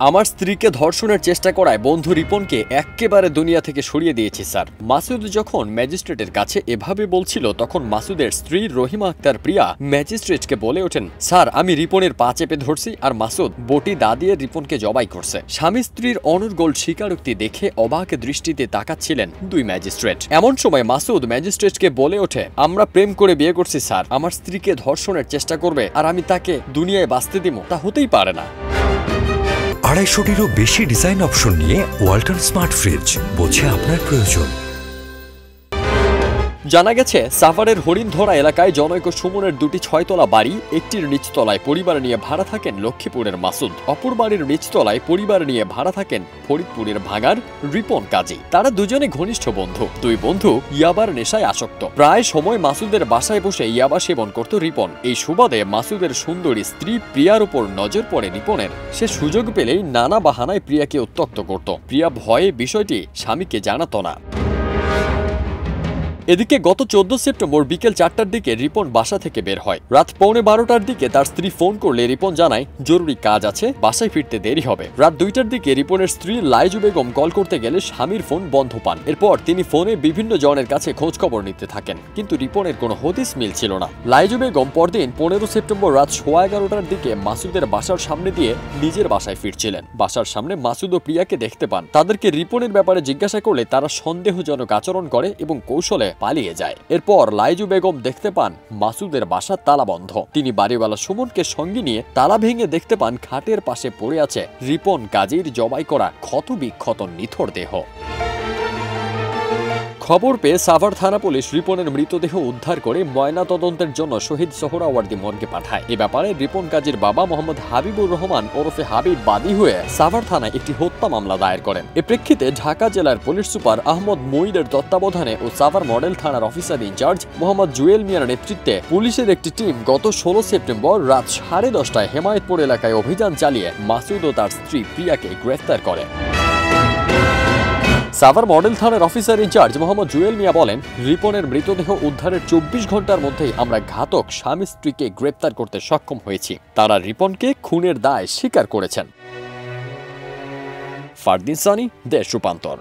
আমার স্ত্রীকে ধর্ষণের চেষ্টা করায় বন্ধু রিপনকে একেবারে দুনিয়া থেকে সরিয়ে দিয়েছি স্যার। মাসুদ যখন ম্যাজিস্ট্রেটের কাছে এভাবে বলছিল তখন মাসুদের স্ত্রী রহিমা আক্তার প্রিয়া ম্যাজিস্ট্রেটকে বলে ওঠেন, স্যার আমি রিপনের পা চেপে ধরছি আর মাসুদ বটি দা দিয়ে রিপনকে জবাই করছে। স্বামী স্ত্রীর অনর্গল স্বীকারোক্তি দেখে অবাক দৃষ্টিতে তাকাচ্ছিলেন দুই ম্যাজিস্ট্রেট। এমন সময় মাসুদ ম্যাজিস্ট্রেটকে বলে ওঠে, আমরা প্রেম করে বিয়ে করছি স্যার, আমার স্ত্রীকে ধর্ষণের চেষ্টা করবে আর আমি তাকে দুনিয়ায় বাঁচতে দিব, তা হতেই পারে না। 250-টিরও বেশি ডিজাইন অপশন নিয়ে ওয়ালটন স্মার্ট ফ্রিজ, বোঝে আপনার প্রয়োজন। জানা গেছে সাভারের হরিণধরা এলাকায় জনৈক সুমনের দুটি 6তলা বাড়ি, একটির নিচতলায় পরিবার নিয়ে ভাড়া থাকেন লক্ষ্মীপুরের মাসুদ, অপর বাড়ির নিচতলায় পরিবার নিয়ে ভাড়া থাকেন ফরিদপুরের ভাঙার রিপন কাজী। তারা দুজনে ঘনিষ্ঠ বন্ধু। দুই বন্ধু ইয়াবার নেশায় আসক্ত। প্রায় সময় মাসুদের বাসায় বসে ইয়াবা সেবন করত রিপন। এই সুবাদে মাসুদের সুন্দরী স্ত্রী প্রিয়ার উপর নজর পড়ে রিপনের। সে সুযোগ পেলেই নানা বাহানায় প্রিয়াকে উত্ত্যক্ত করত। প্রিয়া ভয়ে বিষয়টি স্বামীকে জানাত না। এদিকে গত 14 সেপ্টেম্বর বিকেল 4টার দিকে রিপন বাসা থেকে বের হয়। রাত 11:15টার দিকে তার স্ত্রী ফোন করলে রিপন জানায় জরুরি কাজ আছে, বাসায় ফিরতে দেরি হবে। রাত 2টার দিকে রিপনের স্ত্রী লাইজু বেগম কল করতে গেলে স্বামীর ফোন বন্ধ পান। এরপর তিনি ফোনে বিভিন্ন জনের কাছে খোঁজ খবর নিতে থাকেন, কিন্তু রিপনের কোনো হদিস মিলছিল না। লাইজু বেগম পরদিন 15 সেপ্টেম্বর রাত 11:15টার দিকে মাসুদের বাসার সামনে দিয়ে নিজের বাসায় ফিরছিলেন। বাসার সামনে মাসুদ ও প্রিয়াকে দেখতে পান। তাদেরকে রিপনের ব্যাপারে জিজ্ঞাসা করলে তারা সন্দেহজনক আচরণ করে এবং কৌশলে পালিয়ে যায়। এরপর লাইজু বেগম দেখতে পান মাসুদের বাসা তালা বন্ধ। তিনি বাড়িওয়ালা সুমনকে সঙ্গে নিয়ে তালা ভেঙে দেখতে পান খাটের পাশে পড়ে আছে রিপন কাজীর জবাই করা ক্ষত বিক্ষত নিথর দেহ। খবর পেয়ে সাভার থানা পুলিশ রিপনের মৃতদেহ উদ্ধার করে ময়না তদন্তের জন্য শহীদ সোহরাওয়ার্দী মর্গে পাঠায়। এ ব্যাপারে রিপন কাজীর বাবা মোহাম্মদ হাবিবুর রহমান ওরফে হাবিব বাদী হয়ে সাভার থানায় একটি হত্যা মামলা দায়ের করেন। এ প্রেক্ষিতে ঢাকা জেলার পুলিশ সুপার আহমদ মঈনের তত্ত্বাবধানে ও সাভার মডেল থানার অফিসার ইনচার্জ মোহাম্মদ জুয়েল মিয়ার নেতৃত্বে পুলিশের একটি টিম গত 16 সেপ্টেম্বর রাত 10:30টায় হেমায়েতপুর এলাকায় অভিযান চালিয়ে মাসুদ ও তার স্ত্রী প্রিয়াকে গ্রেফতার করে। সাভার মডেল থানার অফিসার ইনচার্জ মোহাম্মদ জুয়েল মিয়া বলেন, রিপনের মৃতদেহ উদ্ধারের 24 ঘন্টার মধ্যেই আমরা ঘাতক স্বামী স্ত্রীকে গ্রেপ্তার করতে সক্ষম হয়েছি। তারা রিপনকে খুনের দায় স্বীকার করেছেন। ফারদিন সানি, দেশ রূপান্তর।